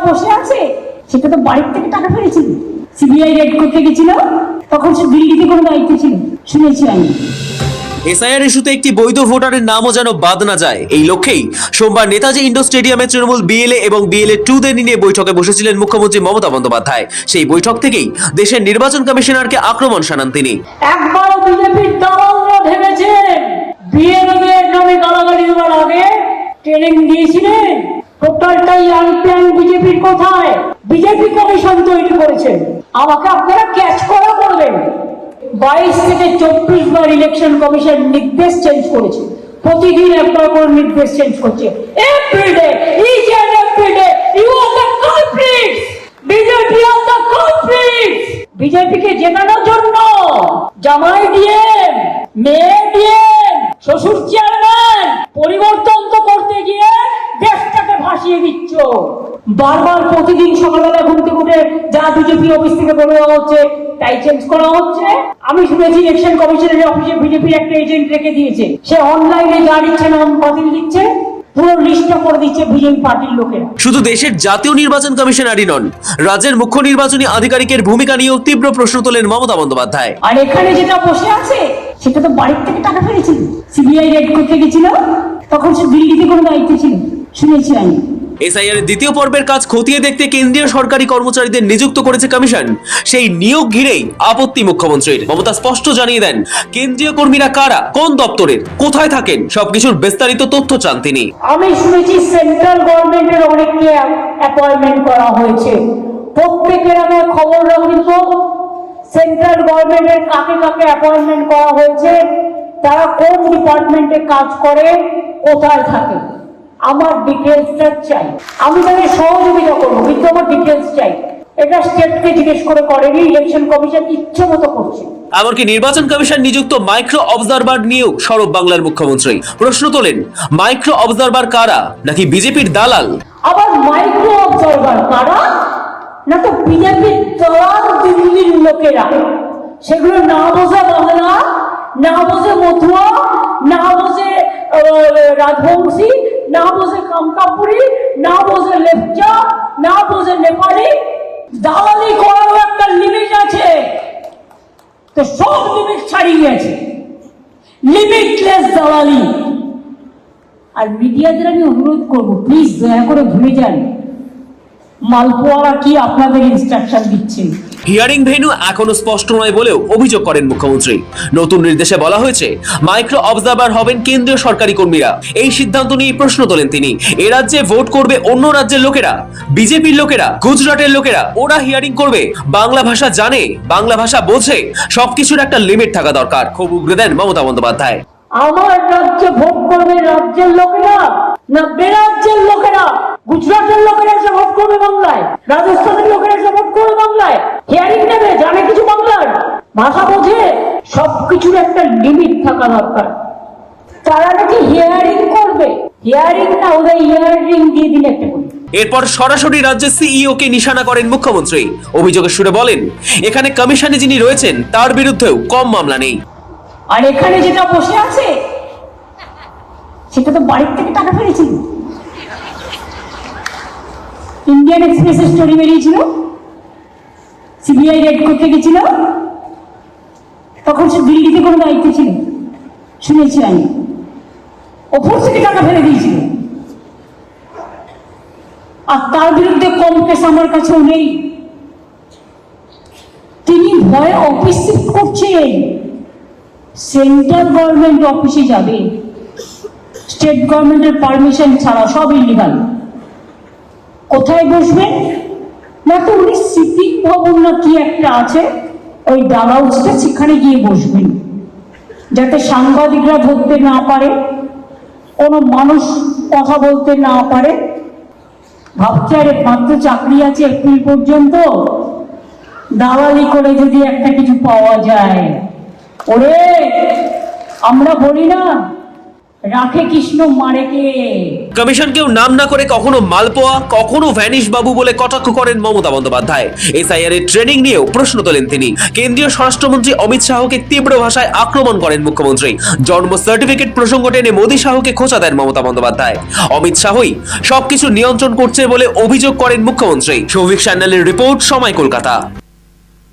বসে আছে সেটা তো বাড়ির থেকে টাকা ফেলেছিল। সিবিআই রেড করতে গেছিল, তখন সে দিল্লিতে কোনো দায়িত্ব ছিল, শুনেছি আমি। এসআইআর ইস্যুতে একটি বৈধ ভোটারের নামও যেন বাদ না যায়, এই লক্ষ্যেই সোমবার নেতাজি ইন্ডোর স্টেডিয়ামে তৃণমূল বিএলএ এবং বিএলএ 2 দের নিয়ে বৈঠকে বসেছিলেন মুখ্যমন্ত্রী মমতা বন্দ্যোপাধ্যায়। সেই বৈঠক থেকেই দেশের নির্বাচন কমিশনারকে আক্রমণ শানান তিনি। একবারও বিজেপির দলরা ভেবেছেন বিএলএ নামে গালাগালি দেওয়ার আগে ট্রেনিং দিয়েছিলেন? টোটালটাই আনপ্ল্যান। বিজেপির কোথায়? বিজেপি কমিশন তৈরি করেছেন, আমাকে আপনারা ক্যাচ করা করবেন। 22 থেকে 24 বার ইলেকশন কমিশন নির্দেশ চেঞ্জ করেছে, প্রতিদিন একবার করে নির্দেশ চেঞ্জ করছে। Every day, each and every day you are the culprits, BJP are the culprits. বিজেপিকে জেতানোর জন্য জামাই দিয়ে, মেয়ে দিয়ে, শ্বশুর চেয়ারম্যান পরিবর্তন তো করতে গিয়ে দেশটাকে ভাসিয়ে দিচ্ছ। বারবার প্রতিদিন সকালবেলা ঘুম থেকে উঠে যা বিজেপি অফিস থেকে বলে দেওয়া হচ্ছে তাই চেঞ্জ করা হচ্ছে। আমি শুনেছি ইলেকশন কমিশনের অফিসে বিজেপির একটা এজেন্ট রেখে দিয়েছে, সে অনলাইনে যা দিচ্ছে নাম বাতিল দিচ্ছে, পুরো লিস্টটা করে দিচ্ছে বিজেপি পার্টির লোকেরা। শুধু দেশের জাতীয় নির্বাচন কমিশনারই নন, রাজ্যের মুখ্য নির্বাচনী আধিকারিকের ভূমিকা নিয়েও তীব্র প্রশ্ন তোলেন মমতা বন্দ্যোপাধ্যায়। আর এখানে যেটা বসে আছে সেটা তো বাড়ির থেকে টাকা ফেলেছিল। সিবিআই রেড করতে গেছিল, তখন সে দিল্লিতে কোনো দায়িত্ব ছিল, শুনেছি আমি। এসআইআর এর দ্বিতীয় পর্বের কাজ খতিয়ে দেখতে কেন্দ্রীয় সরকারি কর্মচারীদের নিযুক্ত করেছে কমিশন। সেই নিয়োগ ঘিরেই আপত্তি মুখ্যমন্ত্রীর। মমতা স্পষ্ট জানিয়ে দেন, কেন্দ্রীয় কর্মীরা কারা, কোন দপ্তরের, কোথায় থাকেন, সবকিছুর বিস্তারিত তথ্য চান তিনি। আমি শুনেছি সেন্ট্রাল গভর্নমেন্টের অনেককে অ্যাপয়েন্টমেন্ট করা হয়েছে। প্রত্যেকের আগে খবর রাখুন তো, সেন্ট্রাল গভর্নমেন্টের কাকে কাকে অ্যাপয়েন্টমেন্ট করা হয়েছে, তারা কোন ডিপার্টমেন্টে কাজ করে, কোথায় থাকে। আমার ডিটেলসটা চাই, আমি তাকে সহযোগিতা করবো, কিন্তু আমার ডিটেলস চাই। এটা স্টেটকে জিজ্ঞেস করে করেনি, ইলেকশন কমিশন ইচ্ছে মতো করছে। এমনকি নির্বাচন কমিশন নিযুক্ত মাইক্রো অবজারভার নিয়েও সরব বাংলার মুখ্যমন্ত্রী। প্রশ্ন তোলেন, মাইক্রো অবজারভার কারা, নাকি বিজেপির দালাল? আবার মাইক্রো অবজারভার কারা, না তো বিজেপির দালাল দিল্লির লোকেরা। সেগুলো না বোঝে বাংলা, না বোঝে মথুয়া, না বোঝে রাজবংশী, না বোঝে কামতাপুরি, না বোঝে লেপচা, না বোঝে নেপালি। দালালি করারও একটা লিমিট আছে, তো সব লিমিট ছাড়িয়ে গেছে, লিমিটলেস দালালি। আর মিডিয়াদের আমি অনুরোধ করবো, প্লিজ দয়া করে ভুলে যান মালপোয়ারা কি আপনাদের ইনস্ট্রাকশন দিচ্ছেন। হিয়ারিং ভেন্যু এখনো স্পষ্ট নয় বলেও অভিযোগ করেন মুখ্যমন্ত্রী। নতুন নির্দেশে বলা হয়েছে, মাইক্রো অবজারভার হবেন কেন্দ্রীয় সরকারি কর্মীরা। এই সিদ্ধান্ত নিয়ে প্রশ্ন তোলেন তিনি। এ রাজ্যে ভোট করবে অন্য রাজ্যের লোকেরা, বিজেপির লোকেরা, গুজরাটের লোকেরা, ওরা হিয়ারিং করবে। বাংলা ভাষা জানে, বাংলা ভাষা বোঝে, সবকিছুর একটা লিমিট থাকা দরকার, ক্ষোভ উগরে দেন মমতা বন্দ্যোপাধ্যায়। আমার রাজ্যে ভোট করবে রাজ্যের লোকেরা, না বেরাজ্যের লোকেরা? গুজরাটের লোকেরা এসে ভোট করবে বাংলায়, রাজস্থানের লোকেরা এসে ভোট করবে বাংলায়, হিয়ারিং নেবে, জানে কিছু বাংলার ভাষা বোঝে? সবকিছুর একটা লিমিট থাকা দরকার। তারা নাকি হিয়ারিং করবে, হিয়ারিং না ওদের হিয়ারিং দিয়ে দিলে একটা করে। এরপর সরাসরি রাজ্যের সিইও কে নিশানা করেন মুখ্যমন্ত্রী। অভিযোগের সুরে বলেন, এখানে কমিশনে যিনি রয়েছেন তার বিরুদ্ধেও কম মামলা নেই। আর এখানে যেটা বসে আছে সেটা তো বাড়ির থেকে টাকা ফেলেছিল। ইন্ডিয়ান এক্সপ্রেসের স্টোরি বেরিয়েছিল, সিবিআই রেড করতে গেছিল, তখন সে দিল্লিতে কোনো দায়িত্ব ছিল, শুনেছি আমি। ওপর থেকে টাকা ফেলে দিয়েছিল, আর তার বিরুদ্ধে কম কেস আমার কাছেও নেই। তিনি ভয়ে অফিস শিফট করছেন, সেন্ট্রাল গভর্নমেন্ট অফিসে যাবে, স্টেট গভর্নমেন্টের পারমিশন ছাড়া, সব ইলিগাল। কোথায় বসবেন? না তো উনি সিটিং ভবন না কি একটা আছে, ওই ডাল হাউসটা, সেখানে গিয়ে বসবেন, যাতে সাংবাদিকরা ধরতে না পারে, কোনো মানুষ কথা বলতে না পারে। ভাবছে আরে মাত্র চাকরি আছে এপ্রিল পর্যন্ত, দালালি করে যদি একটা কিছু পাওয়া যায়। ওরে আমরা বলি না, রাখে কৃষ্ণ মারে কে? কমিশনকেও নাম না করে কখনো মালপোয়া, কখনো ভ্যানিশ বাবু বলে কটাক্ষ করেন মমতা বন্দ্যোপাধ্যায়। এসআইআর এর ট্রেনিং নিয়েও প্রশ্ন তোলেন তিনি। কেন্দ্রীয় স্বরাষ্ট্রমন্ত্রী অমিত শাহকে তীব্র ভাষায় আক্রমণ করেন মুখ্যমন্ত্রী। জন্ম সার্টিফিকেট প্রসঙ্গ টেনে মোদী শাহকে খোঁচা দেন মমতা বন্দ্যোপাধ্যায়। অমিত শাহই সবকিছু নিয়ন্ত্রণ করছে বলে অভিযোগ করেন মুখ্যমন্ত্রী। সৌভিক সান্যালের রিপোর্ট, সময় কলকাতা।